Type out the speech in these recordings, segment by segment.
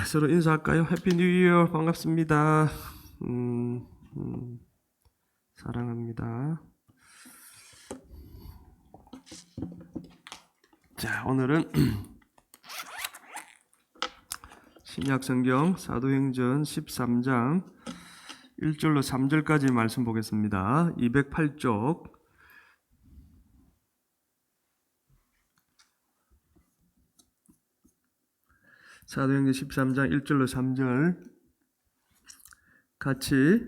서로 인사할까요? 해피 뉴 이어 반갑습니다. 사랑합니다. 자, 오늘은 신약 성경 사도행전 13장 1절로 3절까지 말씀 보겠습니다. 208쪽. 사도행전 13장 1절로 3절 같이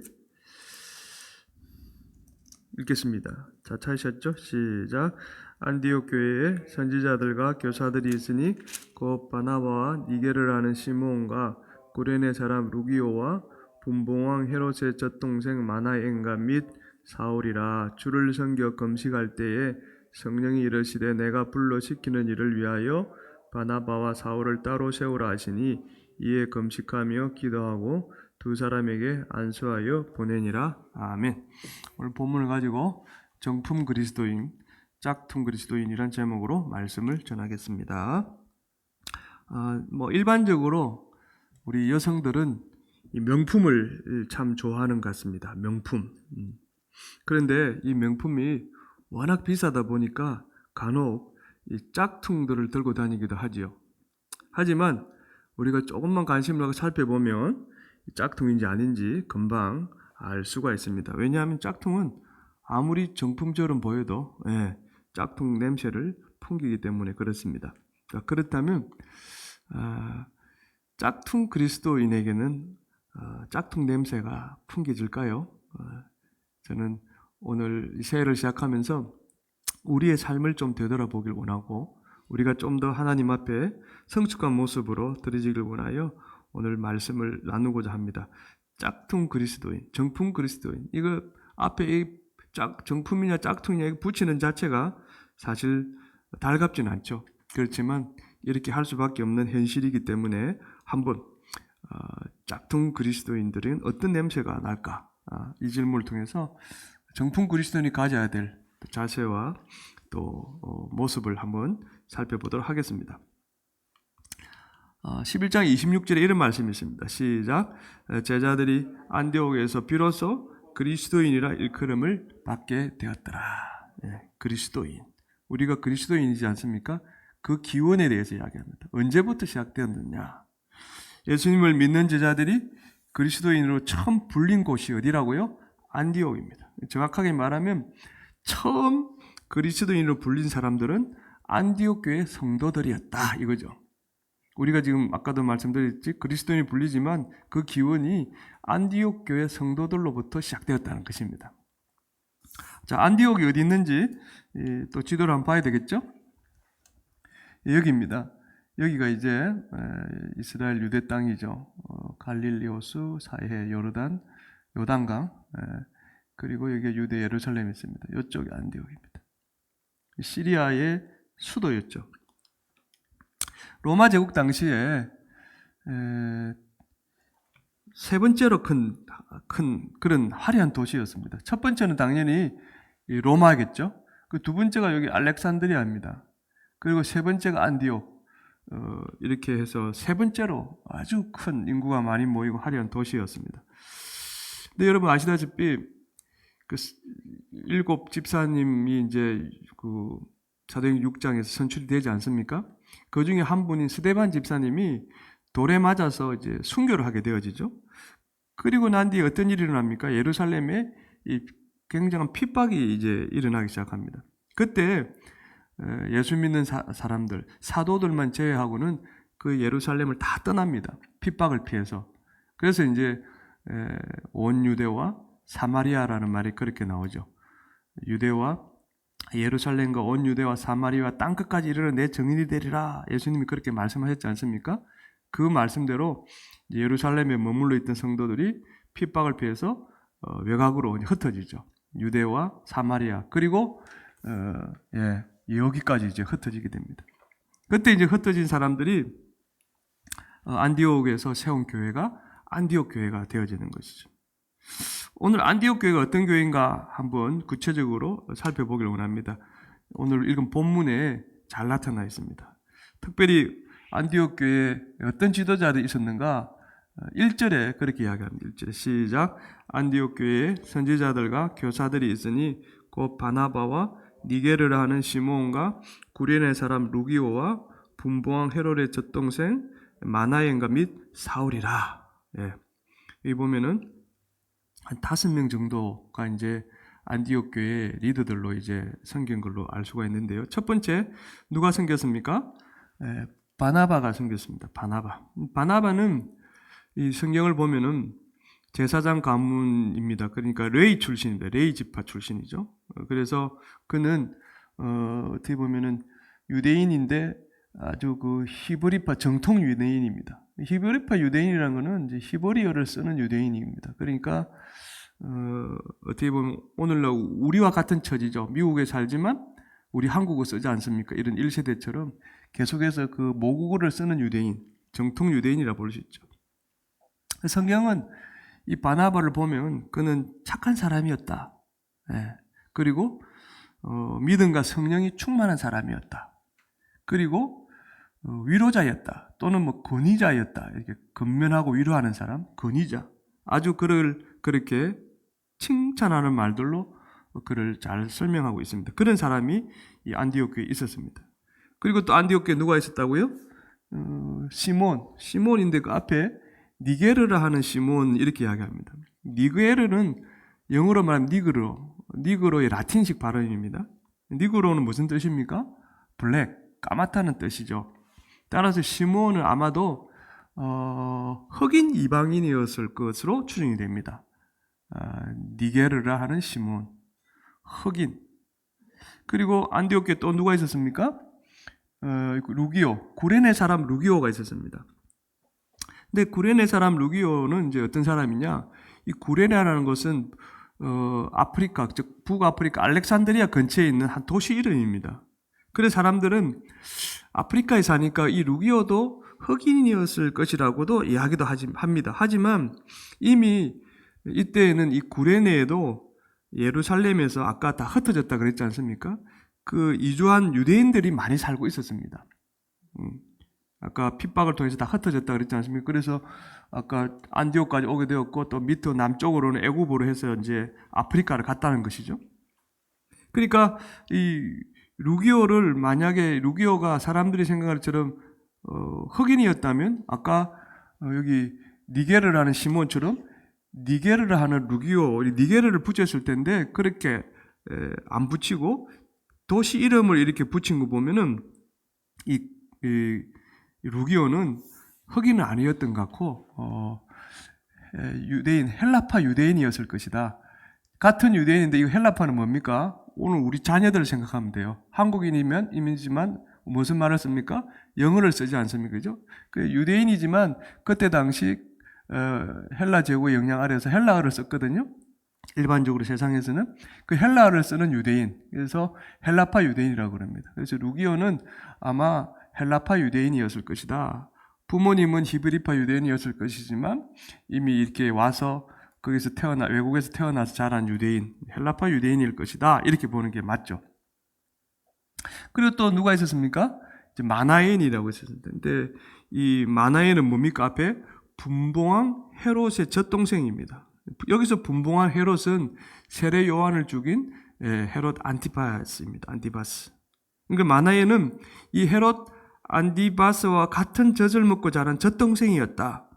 읽겠습니다. 자, 찾으셨죠? 시작. 안디옥 교회에 선지자들과 교사들이 있으니 곧 바나바와 니게를 하는 시므온과 구레네 사람 루기오와 분봉왕 헤롯의 젖동생 마나엔가 및 사울이라. 주를 섬겨 금식할 때에 성령이 이르시되 내가 불러 시키는 일을 위하여 바나바와 사울을 따로 세우라 하시니 이에 금식하며 기도하고 두 사람에게 안수하여 보내니라. 아멘. 오늘 본문을 가지고 정품 그리스도인, 짝퉁 그리스도인이란 제목으로 말씀을 전하겠습니다. 일반적으로 우리 여성들은 이 명품을 참 좋아하는 것 같습니다. 명품. 그런데 이 명품이 워낙 비싸다 보니까 간혹 이 짝퉁들을 들고 다니기도 하지요. 하지만 우리가 조금만 관심을 갖고 살펴보면 짝퉁인지 아닌지 금방 알 수가 있습니다. 왜냐하면 짝퉁은 아무리 정품처럼 보여도 짝퉁 냄새를 풍기기 때문에 그렇습니다. 그렇다면 짝퉁 그리스도인에게는 짝퉁 냄새가 풍겨질까요? 저는 오늘 새해를 시작하면서 우리의 삶을 좀 되돌아보길 원하고 우리가 좀 더 하나님 앞에 성숙한 모습으로 드려지길 원하여 오늘 말씀을 나누고자 합니다. 짝퉁 그리스도인, 정품 그리스도인, 이거 앞에 이 정품이냐 짝퉁이냐 붙이는 자체가 사실 달갑진 않죠. 그렇지만 이렇게 할 수밖에 없는 현실이기 때문에 한번 짝퉁 그리스도인들은 어떤 냄새가 날까? 이 질문을 통해서 정품 그리스도인이 가져야 될 자세와 또 모습을 한번 살펴보도록 하겠습니다. 11장 26절에 이런 말씀이 있습니다. 시작. 제자들이 안디옥에서 비로소 그리스도인이라 일컬음을 받게 되었더라. 그리스도인. 우리가 그리스도인이지 않습니까? 그 기원에 대해서 이야기합니다. 언제부터 시작되었느냐? 예수님을 믿는 제자들이 그리스도인으로 처음 불린 곳이 어디라고요? 안디옥입니다. 정확하게 말하면 처음 그리스도인으로 불린 사람들은 안디옥 교회 성도들이었다 이거죠. 우리가 지금 아까도 말씀드렸지 그리스도인이 불리지만 그 기원이 안디옥 교회 성도들로부터 시작되었다는 것입니다. 자, 안디옥이 어디 있는지 또 지도를 한번 봐야 되겠죠? 여기입니다. 여기가 이제 이스라엘 유대 땅이죠. 갈릴리 호수, 사해 요르단, 요단강, 그리고 여기 유대 예루살렘이 있습니다. 이쪽이 안디옥입니다. 시리아의 수도였죠. 로마 제국 당시에 세 번째로 큰 그런 화려한 도시였습니다. 첫 번째는 당연히 로마겠죠. 그 두 번째가 여기 알렉산드리아입니다. 그리고 세 번째가 안디옥. 이렇게 해서 세 번째로 아주 큰 인구가 많이 모이고 화려한 도시였습니다. 근데 여러분 아시다시피 그 일곱 집사님이 이제 그 사도행 6장에서 선출이 되지 않습니까? 그 중에 한 분인 스데반 집사님이 돌에 맞아서 이제 순교를 하게 되어지죠. 그리고 난 뒤에 어떤 일이 일어납니까? 예루살렘에 이 굉장한 핍박이 이제 일어나기 시작합니다. 그때 예수 믿는 사람들, 사도들만 제외하고는 그 예루살렘을 다 떠납니다. 핍박을 피해서. 그래서 이제 온 유대와 사마리아라는 말이 그렇게 나오죠. 유대와 예루살렘과 온 유대와 사마리아 땅끝까지 이르러 내 증인이 되리라. 예수님이 그렇게 말씀하셨지 않습니까? 그 말씀대로 예루살렘에 머물러 있던 성도들이 핍박을 피해서 외곽으로 흩어지죠. 유대와 사마리아 그리고 여기까지 이제 흩어지게 됩니다. 그때 이제 흩어진 사람들이 안디옥에서 세운 교회가 안디옥 교회가 되어지는 것이죠. 오늘 안디옥 교회가 어떤 교회인가 한번 구체적으로 살펴보길 원합니다. 오늘 읽은 본문에 잘 나타나 있습니다. 특별히 안디옥 교회에 어떤 지도자들이 있었는가? 1절에 그렇게 이야기합니다. 1절에 시작. 안디옥 교회에 선지자들과 교사들이 있으니 곧 바나바와 니게르라 하는 시몬과 구레네 사람 루기오와 분봉왕 헤롯의 젖동생 마나엔과 및 사울이라. 예. 여기 보면은 한 5명 정도가 이제 안디옥 교회 리더들로 이제 섬긴 걸로 알 수가 있는데요. 첫 번째 누가 섬겼습니까? 바나바가 섬겼습니다. 바나바는 이 성경을 보면은 제사장 가문입니다. 그러니까 레위 출신입니다. 레위 지파 출신이죠. 그래서 그는 어떻게 보면은 유대인인데 아주 그 히브리파 정통 유대인입니다. 히브리파 유대인이라는 거는 이제 히브리어를 쓰는 유대인입니다. 그러니까 어떻게 보면 오늘날 우리와 같은 처지죠. 미국에 살지만 우리 한국어 쓰지 않습니까? 이런 1세대처럼 계속해서 그 모국어를 쓰는 유대인, 정통 유대인이라 볼 수 있죠. 성경은 이 바나바를 보면 그는 착한 사람이었다. 예. 그리고 믿음과 성령이 충만한 사람이었다. 그리고 위로자였다. 또는 뭐 권위자였다. 이렇게 근면하고 위로하는 사람, 권위자. 아주 그를 그렇게 칭찬하는 말들로 그를 잘 설명하고 있습니다. 그런 사람이 이 안디옥 교회에 있었습니다. 그리고 또 안디옥 교회에 누가 있었다고요? 시몬인데 그 앞에 니게르라 하는 시몬 이렇게 이야기합니다. 니게르는 영어로 말하면 니그로의 라틴식 발음입니다. 니그로는 무슨 뜻입니까? 블랙, 까맣다는 뜻이죠. 따라서 시몬은 아마도 흑인 이방인이었을 것으로 추정이 됩니다. 니게르라 하는 시몬, 흑인. 그리고 안디옥 교회에 또 누가 있었습니까? 루기오, 구레네 사람 루기오가 있었습니다. 근데 구레네 사람 루기오는 이제 어떤 사람이냐? 이 구레네라는 것은 아프리카, 즉 북아프리카 알렉산드리아 근처에 있는 한 도시 이름입니다. 그래서 사람들은 아프리카에 사니까 이 루기오도 흑인이었을 것이라고도 이야기도 합니다. 하지만 이미 이때에는 이 구레네에도 예루살렘에서 아까 다 흩어졌다 그랬지 않습니까? 그 이주한 유대인들이 많이 살고 있었습니다. 아까 핍박을 통해서 다 흩어졌다 그랬지 않습니까? 그래서 아까 안디옥까지 오게 되었고 또 밑으로 남쪽으로는 애굽으로 해서 이제 아프리카를 갔다는 것이죠. 그러니까 이 루기오를 만약에 루기오가 사람들이 생각하는 것처럼 흑인이었다면 아까 여기 니게르를 하는 시몬처럼 니게르를 하는 루기오, 니게르를 붙였을 텐데 그렇게 안 붙이고 도시 이름을 이렇게 붙인 거 보면은 이 루기오는 흑인은 아니었던 것 같고 유대인, 헬라파 유대인이었을 것이다. 같은 유대인인데 이 헬라파는 뭡니까? 오늘 우리 자녀들을 생각하면 돼요. 한국인이지만 무슨 말을 씁니까? 영어를 쓰지 않습니까? 그죠? 그 유대인이지만 그때 당시 헬라 제국의 영향 아래에서 헬라어를 썼거든요. 일반적으로 세상에서는 그 헬라어를 쓰는 유대인, 그래서 헬라파 유대인이라고 합니다. 그래서 루기오는 아마 헬라파 유대인이었을 것이다. 부모님은 히브리파 유대인이었을 것이지만 이미 이렇게 와서 거기서 외국에서 태어나서 자란 유대인, 헬라파 유대인일 것이다. 이렇게 보는 게 맞죠. 그리고 또 누가 있었습니까? 이제 마나엔이라고 있었는데, 근데 이 마나엔은 뭡니까? 앞에 분봉왕 헤롯의 젖동생입니다. 여기서 분봉왕 헤롯은 세례 요한을 죽인 헤롯 안티바스입니다. 안티바스. 그러니까 마나엔은 이 헤롯 안티바스와 같은 젖을 먹고 자란 젖동생이었다.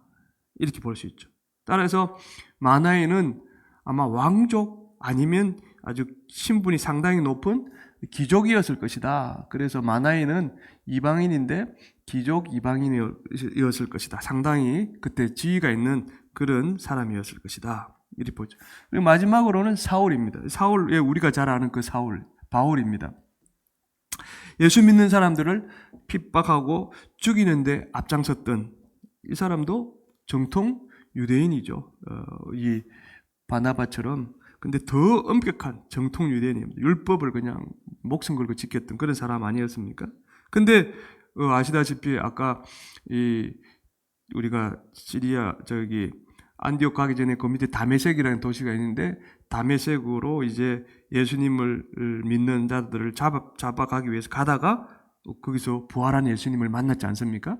이렇게 볼 수 있죠. 따라서 마나엔은 아마 왕족 아니면 아주 신분이 상당히 높은 귀족이었을 것이다. 그래서 마나엔은 이방인인데 귀족 이방인이었을 것이다. 상당히 그때 지위가 있는 그런 사람이었을 것이다. 이렇게 보죠. 그리고 마지막으로는 사울입니다. 사울, 우리가 잘 아는 그 사울, 바울입니다. 예수 믿는 사람들을 핍박하고 죽이는데 앞장섰던 이 사람도 정통 유대인이죠. 이 바나바처럼. 근데 더 엄격한 정통 유대인입니다. 율법을 그냥 목숨 걸고 지켰던 그런 사람 아니었습니까? 근데 아시다시피 아까 우리가 시리아 안디옥 가기 전에 그 밑에 다메섹이라는 도시가 있는데 다메섹으로 이제 예수님을 믿는 자들을 잡아가기 위해서 가다가 거기서 부활한 예수님을 만났지 않습니까?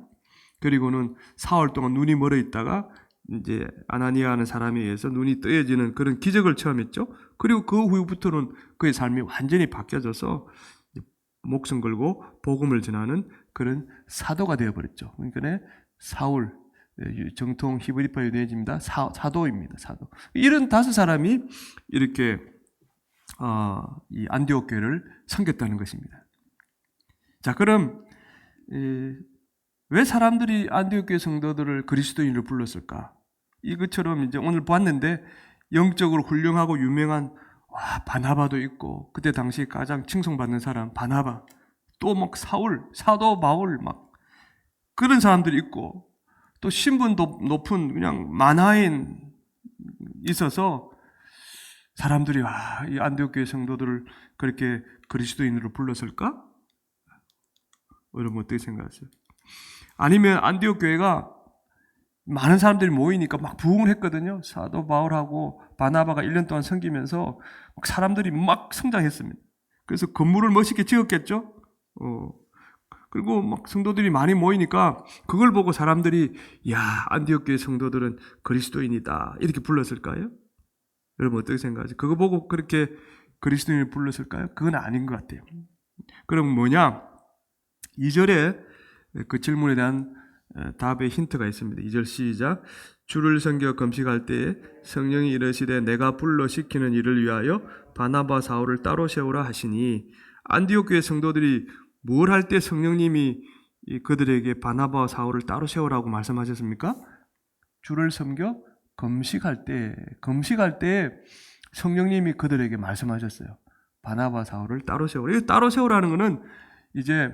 그리고는 4월 동안 눈이 멀어 있다가 이제 아나니아라는 사람에 의해서 눈이 뜨여지는 그런 기적을 체험했죠. 그리고 그 후부터는 그의 삶이 완전히 바뀌어져서 목숨 걸고 복음을 전하는 그런 사도가 되어버렸죠. 그러니까 사울, 정통 히브리파 유대인입니다. 사도입니다. 사도. 이런 5사람이 이렇게 이 안디옥 교회를 섬겼다는 것입니다. 자, 그럼 왜 사람들이 안디옥 교회 성도들을 그리스도인으로 불렀을까? 이것처럼 이제 오늘 봤는데 영적으로 훌륭하고 유명한 바나바도 있고 그때 당시 가장 칭송받는 사람 바나바, 또 막 사울, 사도 바울 막 그런 사람들이 있고 또 신분도 높은 그냥 만화인 있어서 사람들이 이 안디옥 교회 성도들을 그렇게 그리스도인으로 불렀을까? 여러분 어떻게 생각하세요? 아니면 안디옥 교회가 많은 사람들이 모이니까 막 부흥을 했거든요. 사도 바울하고 바나바가 1년 동안 섬기면서 사람들이 막 성장했습니다. 그래서 건물을 멋있게 지었겠죠. 그리고 막 성도들이 많이 모이니까 그걸 보고 사람들이 안디옥 교회 성도들은 그리스도인이다 이렇게 불렀을까요? 여러분 어떻게 생각하세요? 그거 보고 그렇게 그리스도인을 불렀을까요? 그건 아닌 것 같아요. 그럼 뭐냐? 2절에 그 질문에 대한 답의 힌트가 있습니다. 2절 시작. 주를 섬겨 금식할 때에 성령이 이르시되 내가 불러 시키는 일을 위하여 바나바 사울을 따로 세우라 하시니, 안디옥 교회 성도들이 뭘 할 때 성령님이 그들에게 바나바 사울을 따로 세우라고 말씀하셨습니까? 주를 섬겨 금식할 때 성령님이 그들에게 말씀하셨어요. 바나바 사울을 따로 세우라. 이 따로 세우라는 것은 이제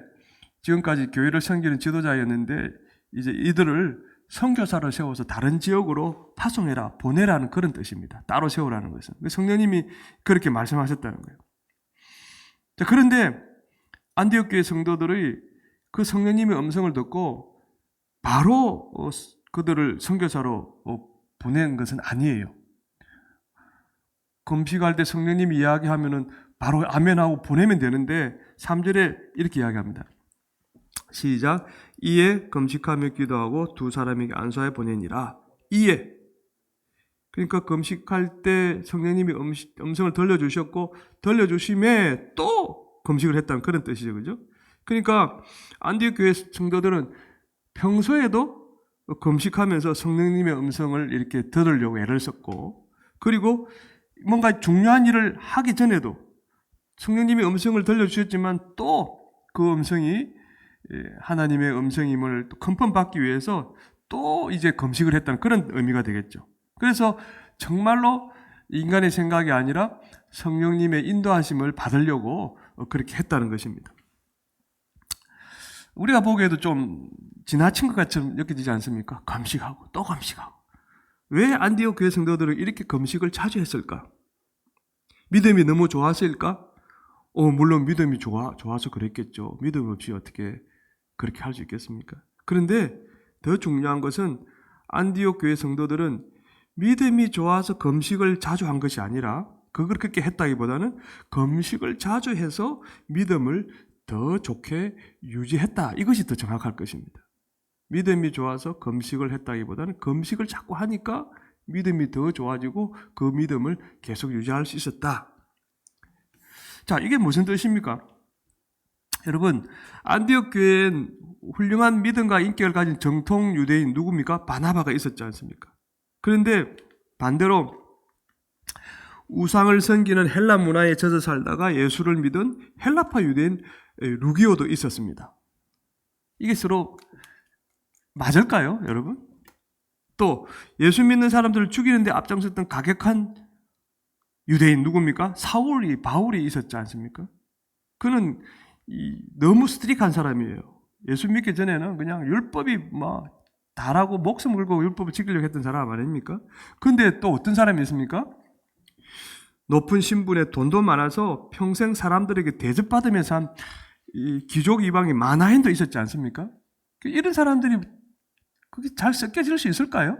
지금까지 교회를 섬기는 지도자였는데 이제 이들을 선교사로 세워서 다른 지역으로 파송해라, 보내라는 그런 뜻입니다. 따로 세우라는 것은. 성령님이 그렇게 말씀하셨다는 거예요. 자, 그런데 안디옥 교회 성도들이 그 성령님의 음성을 듣고 바로 그들을 선교사로 보낸 것은 아니에요. 금식할 때 성령님이 이야기하면은 바로 아멘하고 보내면 되는데 3절에 이렇게 이야기합니다. 시작. 이에 금식하며 기도하고 2사람에게 안수하여 보내니라. 이에. 그러니까 금식할 때 성령님이 음성을 들려주셨고 들려주심에 또 금식을 했다는 그런 뜻이죠. 그죠? 그러니까 안디옥 교회 성도들은 평소에도 금식하면서 성령님의 음성을 이렇게 들으려고 애를 썼고, 그리고 뭔가 중요한 일을 하기 전에도 성령님의 음성을 들려주셨지만 또 그 음성이 하나님의 음성임을 컨펌받기 위해서 또 이제 금식을 했다는 그런 의미가 되겠죠. 그래서 정말로 인간의 생각이 아니라 성령님의 인도하심을 받으려고 그렇게 했다는 것입니다. 우리가 보기에도 좀 지나친 것 같이 느껴지지 않습니까? 금식하고 또 금식하고. 왜 안디옥 교회 성도들은 이렇게 금식을 자주 했을까? 믿음이 너무 좋았을까? 물론 믿음이 좋아서 그랬겠죠. 믿음 없이 어떻게 그렇게 할 수 있겠습니까? 그런데 더 중요한 것은 안디옥 교회 성도들은 믿음이 좋아서 금식을 자주 한 것이 아니라, 그걸 그렇게 했다기보다는 금식을 자주 해서 믿음을 더 좋게 유지했다. 이것이 더 정확할 것입니다. 믿음이 좋아서 금식을 했다기보다는 금식을 자꾸 하니까 믿음이 더 좋아지고 그 믿음을 계속 유지할 수 있었다. 자, 이게 무슨 뜻입니까? 여러분, 안디옥 교회엔 훌륭한 믿음과 인격을 가진 정통 유대인 누굽니까? 바나바가 있었지 않습니까? 그런데 반대로 우상을 섬기는 헬라 문화에 젖어 살다가 예수를 믿은 헬라파 유대인 루기오도 있었습니다. 이게 서로 맞을까요, 여러분? 또 예수 믿는 사람들을 죽이는데 앞장섰던 가격한 유대인 누굽니까? 바울이 있었지 않습니까? 그는 너무 스트릭한 사람이에요. 예수 믿기 전에는 그냥 율법이 다라고 목숨 걸고 율법을 지키려고 했던 사람 아닙니까? 근데 또 어떤 사람이 있습니까? 높은 신분에 돈도 많아서 평생 사람들에게 대접받으면서 한 귀족 이방인 만화인도 있었지 않습니까? 이런 사람들이 그게 잘 섞여질 수 있을까요?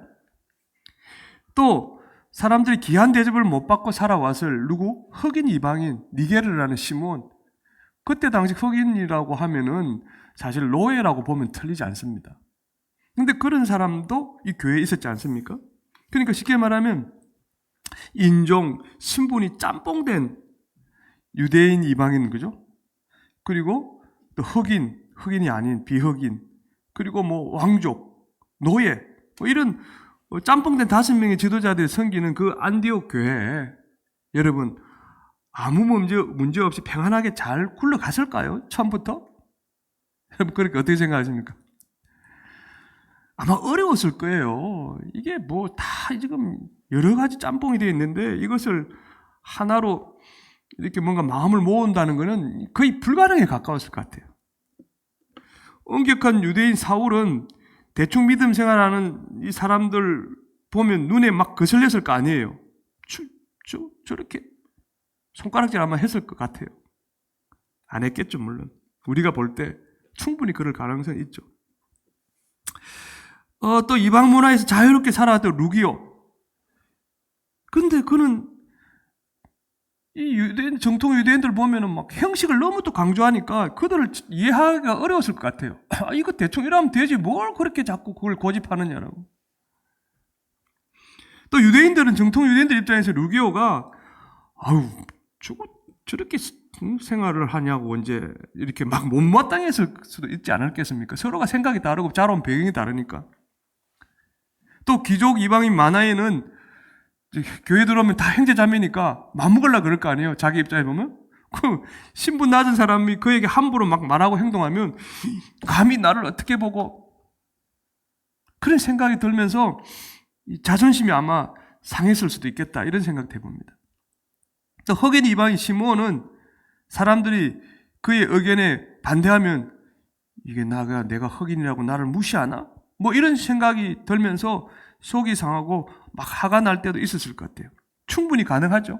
또 사람들이 귀한 대접을 못 받고 살아왔을 흑인 이방인 니게르라는 시몬, 그때 당시 흑인이라고 하면은 사실 노예라고 보면 틀리지 않습니다. 근데 그런 사람도 이 교회에 있었지 않습니까? 그러니까 쉽게 말하면 인종, 신분이 짬뽕된 유대인, 이방인, 그죠? 그리고 또 흑인이 아닌 비흑인, 그리고 뭐 왕족, 노예, 뭐 이런 짬뽕된 5명의 지도자들이 섬기는 그 안디옥 교회에 여러분 아무 문제 없이 평안하게 잘 굴러갔을까요? 처음부터? 여러분 그렇게 어떻게 생각하십니까? 아마 어려웠을 거예요. 이게 뭐 다 지금 여러 가지 짬뽕이 되어 있는데 이것을 하나로 이렇게 뭔가 마음을 모은다는 것은 거의 불가능에 가까웠을 것 같아요. 엄격한 유대인 사울은 대충 믿음 생활하는 이 사람들 보면 눈에 막 거슬렸을 거 아니에요. 저렇게 손가락질 아마 했을 것 같아요. 안 했겠죠, 물론. 우리가 볼 때 충분히 그럴 가능성이 있죠. 또 이방 문화에서 자유롭게 살아왔던 루기오. 근데 그는 이 정통 유대인들 보면은 막 형식을 너무 또 강조하니까 그들을 이해하기가 어려웠을 것 같아요. 이거 대충 이러면 되지 뭘 그렇게 자꾸 그걸 고집하느냐라고. 또 유대인들은 정통 유대인들 입장에서 루기오가 저렇게 생활을 하냐고 이제 이렇게 막 못마땅했을 수도 있지 않았겠습니까? 서로가 생각이 다르고 자라온 배경이 다르니까. 또 귀족 이방인 만화에는 교회 들어오면 다 형제자매니까 맞먹으려고 그럴 거 아니에요. 자기 입장에 보면. 그 신분 낮은 사람이 그에게 함부로 막 말하고 행동하면 감히 나를 어떻게 보고 그런 생각이 들면서 자존심이 아마 상했을 수도 있겠다 이런 생각도 해봅니다. 또 흑인 이방인 시므온은 사람들이 그의 의견에 반대하면 이게 내가 흑인이라고 나를 무시하나? 뭐 이런 생각이 들면서 속이 상하고 막 화가 날 때도 있었을 것 같아요. 충분히 가능하죠.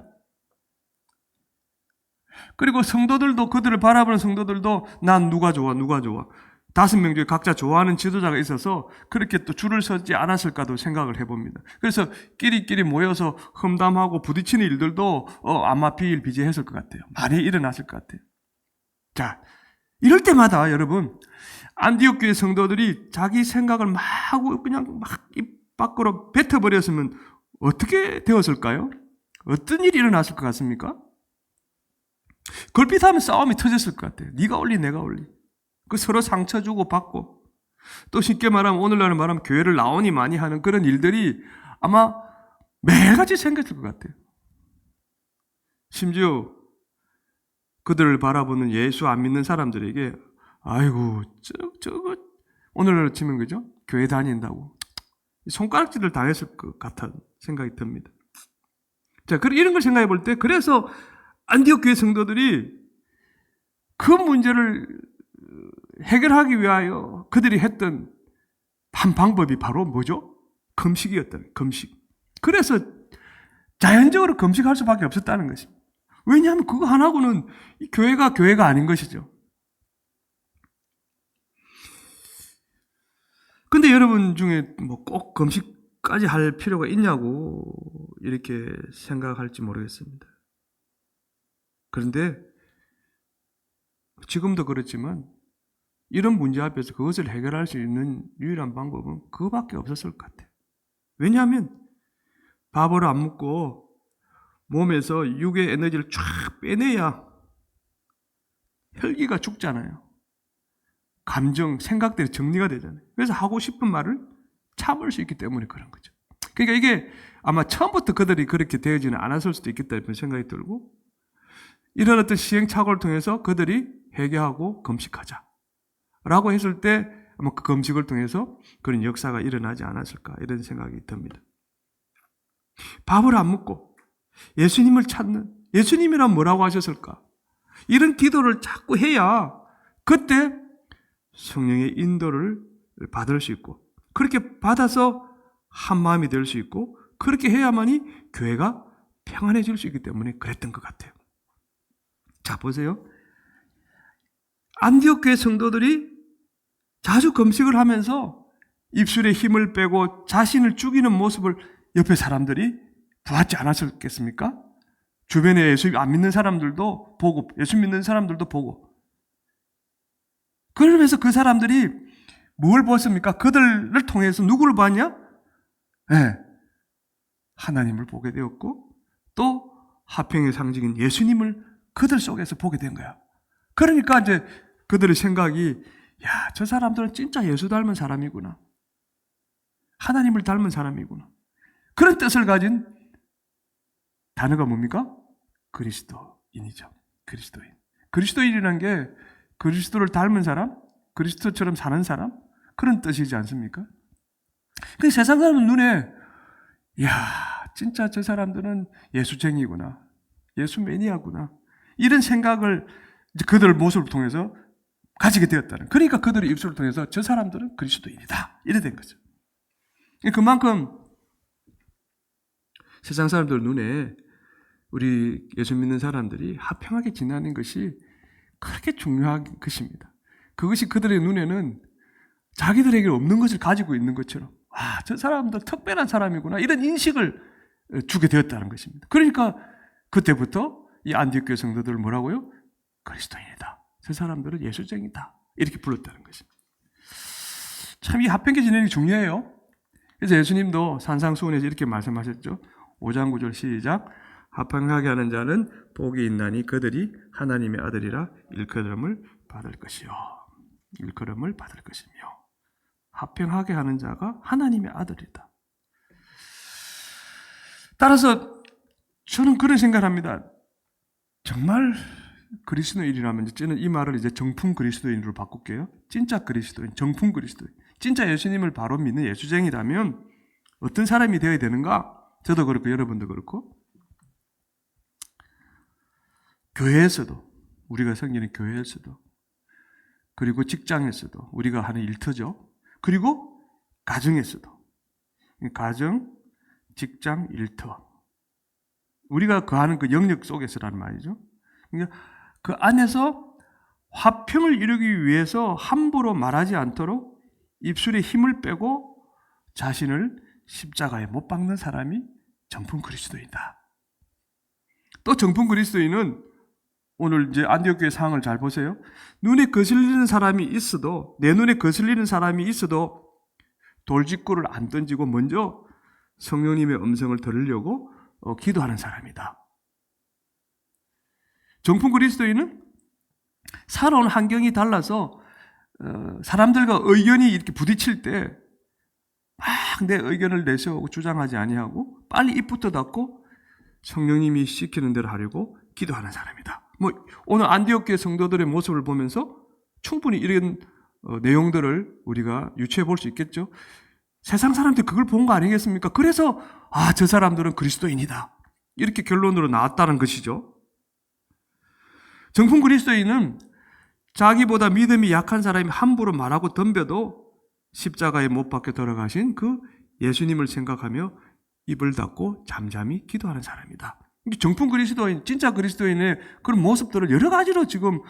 그리고 성도들도 그들을 바라보는 성도들도 난 누가 좋아 5명 중에 각자 좋아하는 지도자가 있어서 그렇게 또 줄을 서지 않았을까도 생각을 해봅니다. 그래서 끼리끼리 모여서 험담하고 부딪히는 일들도 아마 비일비재했을 것 같아요. 많이 일어났을 것 같아요. 자, 이럴 때마다 여러분 안디옥 교회 성도들이 자기 생각을 막 하고 그냥 막 입 밖으로 뱉어버렸으면 어떻게 되었을까요? 어떤 일이 일어났을 것 같습니까? 걸핏하면 싸움이 터졌을 것 같아요. 네가 올리 내가 올리. 그 서로 상처 주고 받고 또 쉽게 말하면 오늘날은 말하면 교회를 나오니 많이 하는 그런 일들이 아마 매일같이 생겼을 것 같아요. 심지어 그들을 바라보는 예수 안 믿는 사람들에게 아이고 저거 오늘날로 치면 그죠? 교회 다닌다고 손가락질을 당했을 것 같은 생각이 듭니다. 자, 이런 걸 생각해 볼 때 그래서 안디옥 교회 성도들이 그 문제를 해결하기 위하여 그들이 했던 한 방법이 바로 뭐죠? 금식이었다. 금식. 그래서 자연적으로 금식할 수밖에 없었다는 것입니다. 왜냐하면 그거 하나고는 이 교회가 아닌 것이죠. 근데 여러분 중에 뭐 꼭 금식까지 할 필요가 있냐고 이렇게 생각할지 모르겠습니다. 그런데 지금도 그렇지만 이런 문제 앞에서 그것을 해결할 수 있는 유일한 방법은 그거밖에 없었을 것 같아요. 왜냐하면 밥을 안 먹고 몸에서 육의 에너지를 쫙 빼내야 혈기가 죽잖아요. 감정, 생각들이 정리가 되잖아요. 그래서 하고 싶은 말을 참을 수 있기 때문에 그런 거죠. 그러니까 이게 아마 처음부터 그들이 그렇게 되어지는 않았을 수도 있겠다 이런 생각이 들고 이런 어떤 시행착오를 통해서 그들이 회개하고 금식하자 라고 했을 때 아마 그 금식을 통해서 그런 역사가 일어나지 않았을까 이런 생각이 듭니다. 밥을 안 먹고 예수님을 찾는 예수님이란 뭐라고 하셨을까? 이런 기도를 자꾸 해야 그때 성령의 인도를 받을 수 있고 그렇게 받아서 한 마음이 될 수 있고 그렇게 해야만이 교회가 평안해질 수 있기 때문에 그랬던 것 같아요. 자, 보세요. 안디옥 교회 성도들이 자주 금식을 하면서 입술에 힘을 빼고 자신을 죽이는 모습을 옆에 사람들이 보았지 않았겠습니까? 주변에 예수 안 믿는 사람들도 보고 예수 믿는 사람들도 보고 그러면서 그 사람들이 뭘 보았습니까? 그들을 통해서 누구를 봤냐? 네, 하나님을 보게 되었고 또 화평의 상징인 예수님을 그들 속에서 보게 된 거야. 그러니까 이제 그들의 생각이 야, 저 사람들은 진짜 예수 닮은 사람이구나. 하나님을 닮은 사람이구나. 그런 뜻을 가진 단어가 뭡니까? 그리스도인이죠. 그리스도인. 그리스도인이라는 게 그리스도를 닮은 사람, 그리스도처럼 사는 사람, 그런 뜻이지 않습니까? 그 세상 사람 눈에 야, 진짜 저 사람들은 예수쟁이구나. 예수 매니아구나. 이런 생각을 그들 모습을 통해서 가지게 되었다는. 그러니까 그들의 입술을 통해서 저 사람들은 그리스도인이다. 이래 된 거죠. 그만큼 세상 사람들 눈에 우리 예수 믿는 사람들이 화평하게 지내는 것이 그렇게 중요한 것입니다. 그것이 그들의 눈에는 자기들에게 없는 것을 가지고 있는 것처럼 아, 저 사람도 특별한 사람이구나 이런 인식을 주게 되었다는 것입니다. 그러니까 그때부터 이 안디옥 성도들을 뭐라고요? 그리스도인이다. 저 사람들은 예수쟁이다. 이렇게 불렀다는 것입니다. 참 이 화평하게 지내는 게 중요해요. 그래서 예수님도 산상수훈에서 이렇게 말씀하셨죠. 5장 9절 시작. 화평하게 하는 자는 복이 있나니 그들이 하나님의 아들이라 일컬음을 받을 것이요. 일컬음을 받을 것이며 화평하게 하는 자가 하나님의 아들이다. 따라서 저는 그런 생각을 합니다. 정말 그리스도인이라면 저는 이 말을 이제 정품 그리스도인으로 바꿀게요. 진짜 그리스도인, 정품 그리스도인. 진짜 예수님을 바로 믿는 예수쟁이라면 어떤 사람이 되어야 되는가? 저도 그렇고 여러분도 그렇고 교회에서도 우리가 섬기는 교회에서도 그리고 직장에서도 우리가 하는 일터죠. 그리고 가정에서도 가정, 직장, 일터 우리가 거하는 그 영역 속에서란 말이죠. 그러니까 그 안에서 화평을 이루기 위해서 함부로 말하지 않도록 입술에 힘을 빼고 자신을 십자가에 못 박는 사람이 정품 그리스도인이다. 또 정품 그리스도인은 오늘 이제 안디옥 교회 상황을 잘 보세요. 눈에 거슬리는 사람이 있어도 내 눈에 거슬리는 사람이 있어도 돌직구를 안 던지고 먼저 성령님의 음성을 들으려고 기도하는 사람이다. 정품 그리스도인은 살아온 환경이 달라서 사람들과 의견이 이렇게 부딪힐 때 막 내 의견을 내세우고 주장하지 아니하고 빨리 입부터 닫고 성령님이 시키는 대로 하려고 기도하는 사람이다. 뭐 오늘 안디옥 교회 성도들의 모습을 보면서 충분히 이런 내용들을 우리가 유추해 볼 수 있겠죠. 세상 사람들이 그걸 본 거 아니겠습니까? 그래서 아, 저 사람들은 그리스도인이다. 이렇게 결론으로 나왔다는 것이죠. 정품 그리스도인은 자기보다 믿음이 약한 사람이 함부로 말하고 덤벼도 십자가에 못 박혀 돌아가신 그 예수님을 생각하며 입을 닫고 잠잠히 기도하는 사람이다. 정품 그리스도인, 진짜 그리스도인의 그런 모습들을 여러 가지로 지금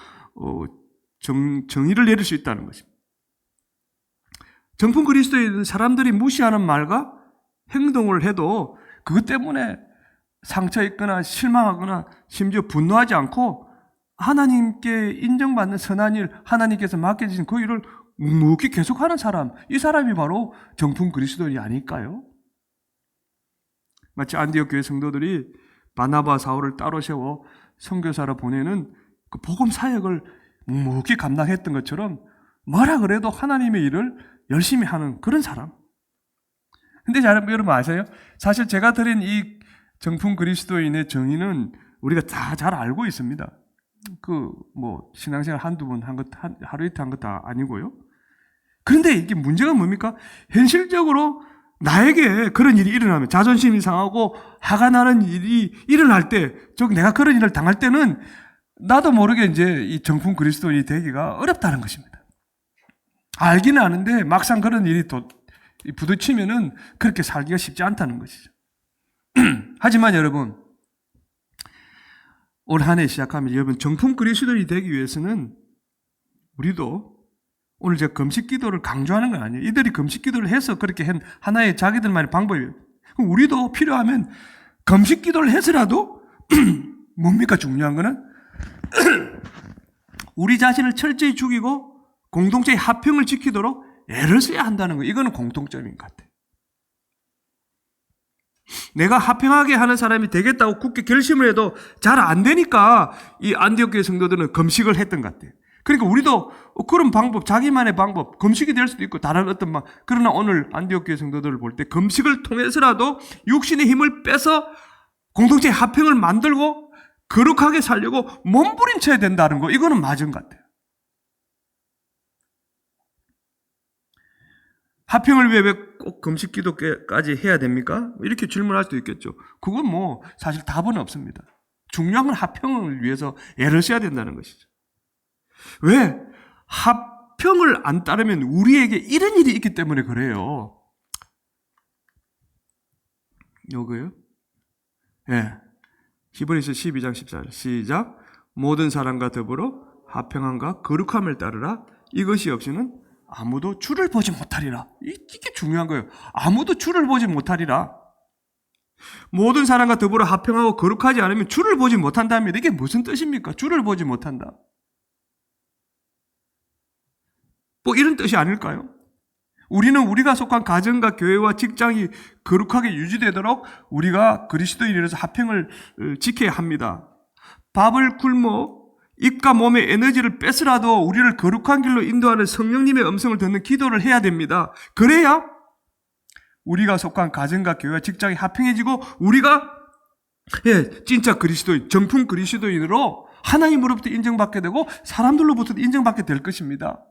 정의를 내릴 수 있다는 것입니다. 정품 그리스도인은 사람들이 무시하는 말과 행동을 해도 그것 때문에 상처 있거나 실망하거나 심지어 분노하지 않고 하나님께 인정받는 선한 일, 하나님께서 맡겨주신 그 일을 묵묵히 계속하는 사람, 이 사람이 바로 정품 그리스도인이 아닐까요? 마치 안디옥 교회 성도들이 바나바 사울을 따로 세워 선교사로 보내는 그 복음 사역을 묵묵히 감당했던 것처럼 뭐라 그래도 하나님의 일을 열심히 하는 그런 사람. 근데 여러분 아세요? 사실 제가 드린 이 정품 그리스도인의 정의는 우리가 다 잘 알고 있습니다. 신앙생활 한두 번 한 것, 하루 이틀 한 것 다 아니고요. 그런데 이게 문제가 뭡니까? 현실적으로 나에게 그런 일이 일어나면 자존심이 상하고 화가 나는 일이 일어날 때, 내가 그런 일을 당할 때는 나도 모르게 이제 이 정품 그리스도인이 되기가 어렵다는 것입니다. 알기는 아는데 막상 그런 일이 부딪히면은 그렇게 살기가 쉽지 않다는 것이죠. 하지만 여러분, 올 한 해 시작하면 여러분 정품 그리스도인이 되기 위해서는 우리도 오늘 제가 금식 기도를 강조하는 건 아니에요. 이들이 금식 기도를 해서 그렇게 한 하나의 자기들만의 방법이에요. 그럼 우리도 필요하면 금식 기도를 해서라도 뭡니까 중요한 거는 우리 자신을 철저히 죽이고 공동체의 화평을 지키도록 애를 써야 한다는 거. 이거는 공통점인 것 같아요. 내가 화평하게 하는 사람이 되겠다고 굳게 결심을 해도 잘 안 되니까 이 안디옥 교회 성도들은 금식을 했던 것 같아요. 그러니까 우리도 그런 방법, 자기만의 방법, 금식이 될 수도 있고 다른 어떤 그러나 오늘 안디옥 교회 성도들을 볼 때 금식을 통해서라도 육신의 힘을 빼서 공동체의 화평을 만들고 거룩하게 살려고 몸부림쳐야 된다는 거, 이거는 맞은 것 같아요. 화평을 위해 왜 꼭 금식 기도까지 해야 됩니까? 이렇게 질문할 수도 있겠죠. 그건 사실 답은 없습니다. 중요한 건 화평을 위해서 애를 써야 된다는 것이죠. 왜? 화평을 안 따르면 우리에게 이런 일이 있기 때문에 그래요. 요거요? 예. 히브리서 12장 14절 시작. 모든 사람과 더불어 화평함과 거룩함을 따르라. 이것이 없이는 아무도 주를 보지 못하리라. 이게 중요한 거예요. 아무도 주를 보지 못하리라. 모든 사람과 더불어 화평하고 거룩하지 않으면 주를 보지 못한답니다. 이게 무슨 뜻입니까? 주를 보지 못한다. 이런 뜻이 아닐까요? 우리는 우리가 속한 가정과 교회와 직장이 거룩하게 유지되도록 우리가 그리스도인으로서 화평을 지켜야 합니다. 밥을 굶어 입과 몸의 에너지를 뺏으라도 우리를 거룩한 길로 인도하는 성령님의 음성을 듣는 기도를 해야 됩니다. 그래야 우리가 속한 가정과 교회와 직장이 화평해지고 우리가 진짜 그리스도인, 정품 그리스도인으로 하나님으로부터 인정받게 되고 사람들로부터 인정받게 될 것입니다.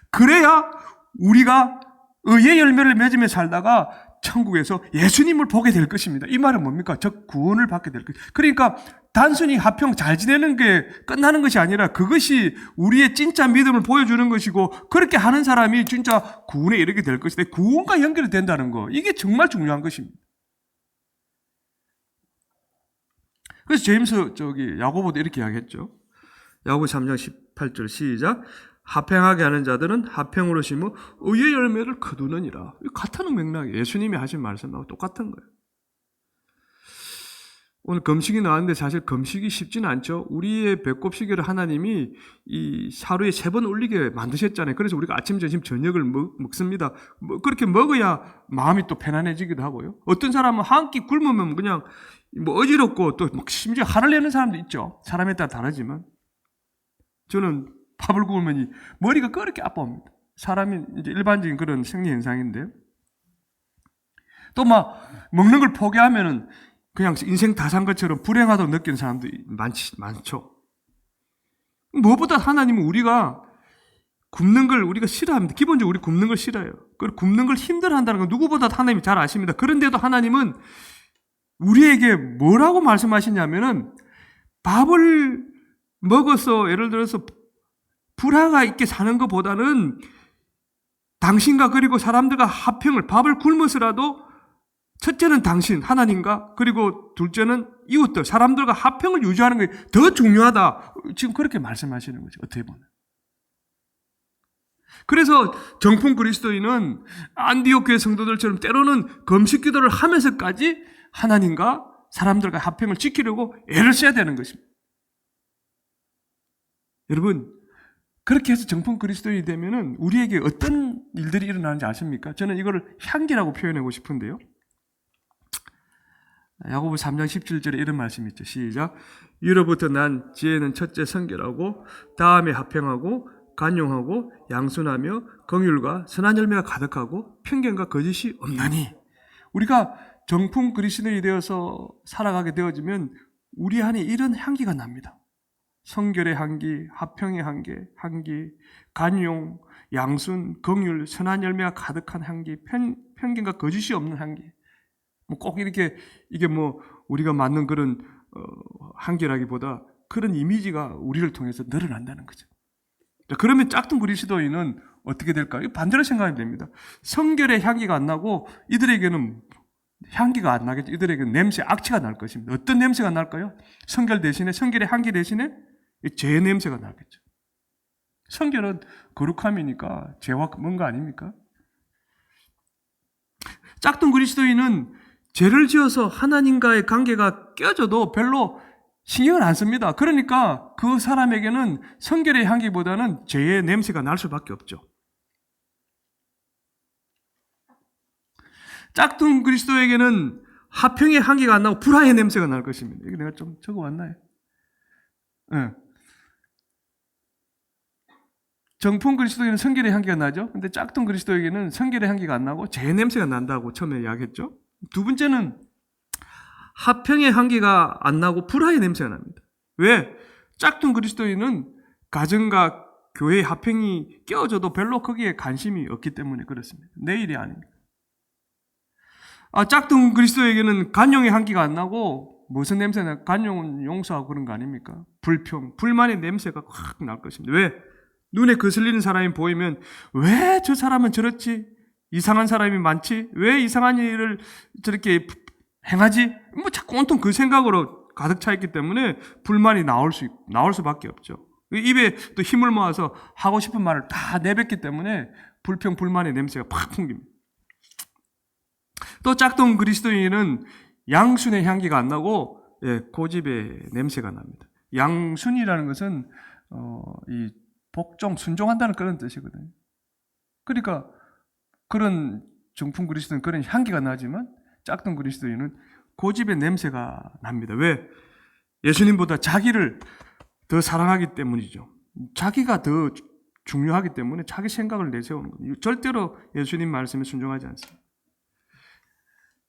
그래야 우리가 의의 열매를 맺으며 살다가 천국에서 예수님을 보게 될 것입니다. 이 말은 뭡니까? 즉 구원을 받게 될 것입니다. 그러니까 단순히 화평 잘 지내는 게 끝나는 것이 아니라 그것이 우리의 진짜 믿음을 보여주는 것이고 그렇게 하는 사람이 진짜 구원에 이르게 될 것이다. 구원과 연결이 된다는 거. 이게 정말 중요한 것입니다. 그래서 제임스 야고보도 이렇게 이야기했죠. 야고보 3장 18절 시작. 화평하게 하는 자들은 화평으로 심어 의의 열매를 거두느니라. 같은 맥락이 예수님이 하신 말씀하고 똑같은 거예요. 오늘 금식이 나왔는데 사실 금식이 쉽지는 않죠. 우리의 배꼽시계를 하나님이 이 하루에 3번 울리게 만드셨잖아요. 그래서 우리가 아침, 점심, 저녁을 먹습니다. 그렇게 먹어야 마음이 또 편안해지기도 하고요. 어떤 사람은 한 끼 굶으면 그냥 어지럽고 또 심지어 화를 내는 사람도 있죠. 사람에 따라 다르지만 저는 밥을 구우면 머리가 그렇게 아파옵니다. 사람이 이제 일반적인 그런 생리 현상인데 또 먹는 걸 포기하면은 그냥 인생 다 산 것처럼 불행하다고 느끼는 사람도 많죠. 무엇보다 하나님은 우리가 굶는 걸 우리가 싫어합니다. 기본적으로 우리 굶는 걸 싫어해요. 그리고 굶는 걸 힘들어한다는 건 누구보다 하나님이 잘 아십니다. 그런데도 하나님은 우리에게 뭐라고 말씀하시냐면은 밥을 먹어서 예를 들어서 불화가 있게 사는 것보다는 당신과 그리고 사람들과 화평을 밥을 굶어서라도 첫째는 당신, 하나님과 그리고 둘째는 이웃들, 사람들과 화평을 유지하는 게 더 중요하다. 지금 그렇게 말씀하시는 거죠. 어떻게 보면. 그래서 정품 그리스도인은 안디옥 교회 성도들처럼 때로는 금식 기도를 하면서까지 하나님과 사람들과 화평을 지키려고 애를 써야 되는 것입니다. 여러분, 그렇게 해서 정품 그리스도인이 되면은 우리에게 어떤 일들이 일어나는지 아십니까? 저는 이거를 향기라고 표현하고 싶은데요. 야고보 3장 17절에 이런 말씀이 있죠. 시작. 이로부터 난 지혜는 첫째 성결하고 다음에 화평하고 간용하고 양순하며 긍휼과 선한 열매가 가득하고 편견과 거짓이 없나니. 우리가 정품 그리스도인이 되어서 살아가게 되어지면 우리 안에 이런 향기가 납니다. 성결의 향기, 화평의 향기, 간용, 양순, 긍휼, 선한 열매가 가득한 향기, 편견과 거짓이 없는 향기. 꼭 이렇게 이게 우리가 맞는 그런 향기라기보다 그런 이미지가 우리를 통해서 늘어난다는 거죠. 그러면 짝퉁 그리스도인은 어떻게 될까요? 반대로 생각하면 됩니다. 성결의 향기가 안 나고 이들에게는 향기가 안 나겠죠. 이들에게는 냄새, 악취가 날 것입니다. 어떤 냄새가 날까요? 성결의 향기 대신에 죄 냄새가 나겠죠. 성결은 거룩함이니까 죄와 뭔가 아닙니까? 짝퉁 그리스도인은 죄를 지어서 하나님과의 관계가 깨져도 별로 신경을 안 씁니다. 그러니까 그 사람에게는 성결의 향기보다는 죄의 냄새가 날 수밖에 없죠. 짝퉁 그리스도에게는 화평의 향기가 안 나고 불화의 냄새가 날 것입니다. 이거 내가 좀 적어왔나요? 네. 정품 그리스도에게는 성결의 향기가 나죠. 근데 짝퉁 그리스도에게는 성결의 향기가 안 나고 죄의 냄새가 난다고 처음에 이야기했죠. 두 번째는 화평의 향기가 안 나고 불화의 냄새가 납니다. 왜? 짝퉁 그리스도인은 가정과 교회의 화평이 깨어져도 별로 거기에 관심이 없기 때문에 그렇습니다. 내 일이 아닙니다. 짝퉁 그리스도에게는 간용의 향기가 안 나고 무슨 냄새나? 간용은 용서하고 그런 거 아닙니까? 불평, 불만의 냄새가 확 날 것입니다. 왜? 눈에 거슬리는 사람이 보이면 왜 저 사람은 저렇지? 이상한 사람이 많지? 왜 이상한 일을 저렇게 행하지? 뭐 자꾸 온통 그 생각으로 가득 차 있기 때문에 불만이 나올 수밖에 없죠. 입에 또 힘을 모아서 하고 싶은 말을 다 내뱉기 때문에 불평, 불만의 냄새가 팍 풍깁니다. 또 짝퉁 그리스도인은 양순의 향기가 안 나고 고집의 냄새가 납니다. 양순이라는 것은 이 복종, 순종한다는 그런 뜻이거든요. 그러니까 그런 정품 그리스도는 그런 향기가 나지만 짝퉁 그리스도인은 고집의 냄새가 납니다. 왜? 예수님보다 자기를 더 사랑하기 때문이죠. 자기가 더 중요하기 때문에 자기 생각을 내세우는 거예요. 절대로 예수님 말씀에 순종하지 않습니다.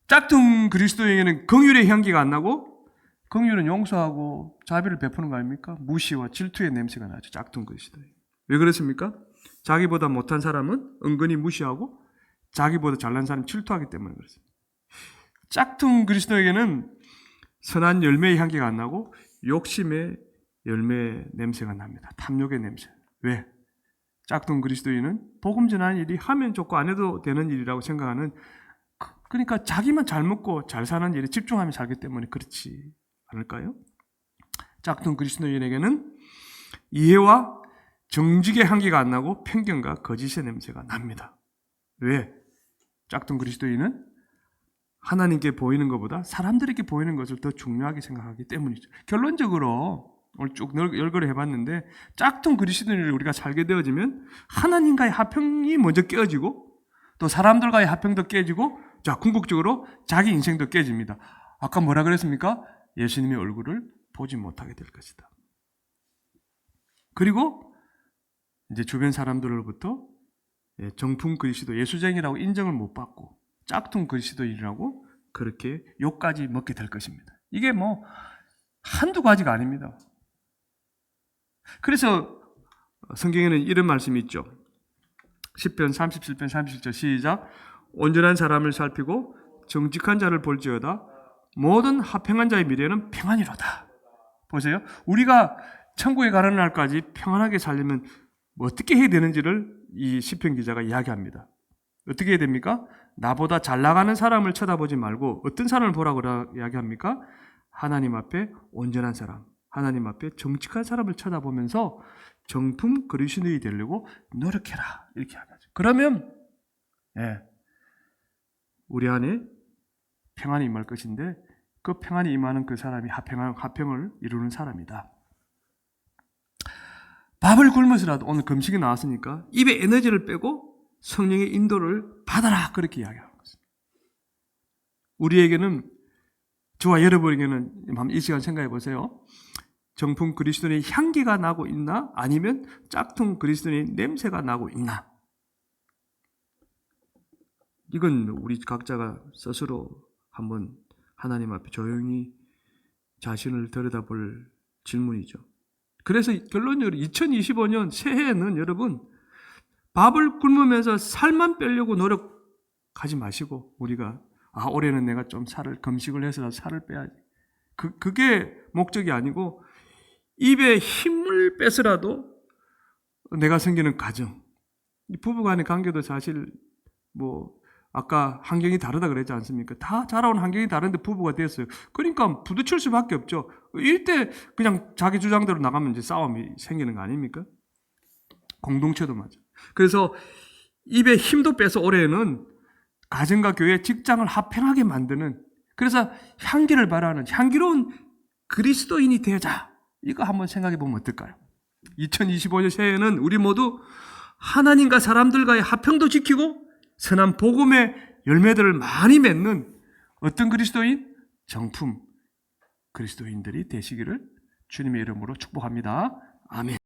짝퉁 그리스도에게는 긍휼의 향기가 안 나고, 긍휼은 용서하고 자비를 베푸는 거 아닙니까? 무시와 질투의 냄새가 나죠. 짝퉁 그리스도에. 왜 그렇습니까? 자기보다 못한 사람은 은근히 무시하고 자기보다 잘난 사람은 질투하기 때문에 그렇습니다. 짝퉁 그리스도에게는 선한 열매의 향기가 안 나고 욕심의 열매 냄새가 납니다. 탐욕의 냄새. 왜? 짝퉁 그리스도인은 복음 전하는 일이 하면 좋고 안 해도 되는 일이라고 생각하는, 그러니까 자기만 잘 먹고 잘 사는 일에 집중하며 살기 때문에 그렇지 않을까요? 짝퉁 그리스도인에게는 이해와 정직의 향기가 안 나고 편견과 거짓의 냄새가 납니다. 왜? 짝퉁 그리스도인은 하나님께 보이는 것보다 사람들에게 보이는 것을 더 중요하게 생각하기 때문이죠. 결론적으로 오늘 쭉 열거를 해봤는데 짝퉁 그리스도인을 우리가 살게 되어지면 하나님과의 화평이 먼저 깨어지고 또 사람들과의 화평도 깨지고 자, 궁극적으로 자기 인생도 깨집니다. 아까 뭐라 그랬습니까? 예수님의 얼굴을 보지 못하게 될 것이다. 그리고 이제 주변 사람들로부터 정품 그리스도 예수쟁이라고 인정을 못 받고 짝퉁 그리스도인이라고 그렇게 욕까지 먹게 될 것입니다. 이게 뭐 한두 가지가 아닙니다. 그래서 성경에는 이런 말씀이 있죠. 10편 37편 37절 시작. 온전한 사람을 살피고 정직한 자를 볼지어다 모든 화평한 자의 미래는 평안이로다. 보세요. 우리가 천국에 가는 날까지 평안하게 살려면 어떻게 해야 되는지를 이 시편 기자가 이야기합니다. 어떻게 해야 됩니까? 나보다 잘 나가는 사람을 쳐다보지 말고 어떤 사람을 보라고 이야기합니까? 하나님 앞에 온전한 사람, 하나님 앞에 정직한 사람을 쳐다보면서 정품 그리스도인이 되려고 노력해라. 이렇게 하죠. 그러면 우리 안에 평안이 임할 것인데 그 평안이 임하는 그 사람이 화평을 이루는 사람이다. 밥을 굶어서라도 오늘 금식이 나왔으니까 입에 에너지를 빼고 성령의 인도를 받아라. 그렇게 이야기하는 것입니다. 우리에게는 저와 여러분에게는 이 시간 생각해 보세요. 정품 그리스도인의 향기가 나고 있나? 아니면 짝퉁 그리스도인의 냄새가 나고 있나? 이건 우리 각자가 스스로 한번 하나님 앞에 조용히 자신을 들여다볼 질문이죠. 그래서 결론적으로 2025년 새해에는 여러분 밥을 굶으면서 살만 빼려고 노력하지 마시고 우리가 올해는 내가 좀 금식을 해서 살을 빼야지. 그게 목적이 아니고 입에 힘을 빼서라도 내가 생기는 가정, 부부간의 관계도 사실 아까 환경이 다르다 그랬지 않습니까? 다 자라온 환경이 다른데 부부가 됐어요. 그러니까 부딪힐 수밖에 없죠. 이때 그냥 자기 주장대로 나가면 이제 싸움이 생기는 거 아닙니까? 공동체도 맞아. 그래서 입에 힘도 빼서 올해는 가정과 교회, 직장을 화평하게 만드는, 그래서 향기를 발하는 향기로운 그리스도인이 되자. 이거 한번 생각해 보면 어떨까요? 2025년 새해에는 우리 모두 하나님과 사람들과의 화평도 지키고 선한 복음의 열매들을 많이 맺는 어떤 그리스도인? 정품 그리스도인들이 되시기를 주님의 이름으로 축복합니다. 아멘.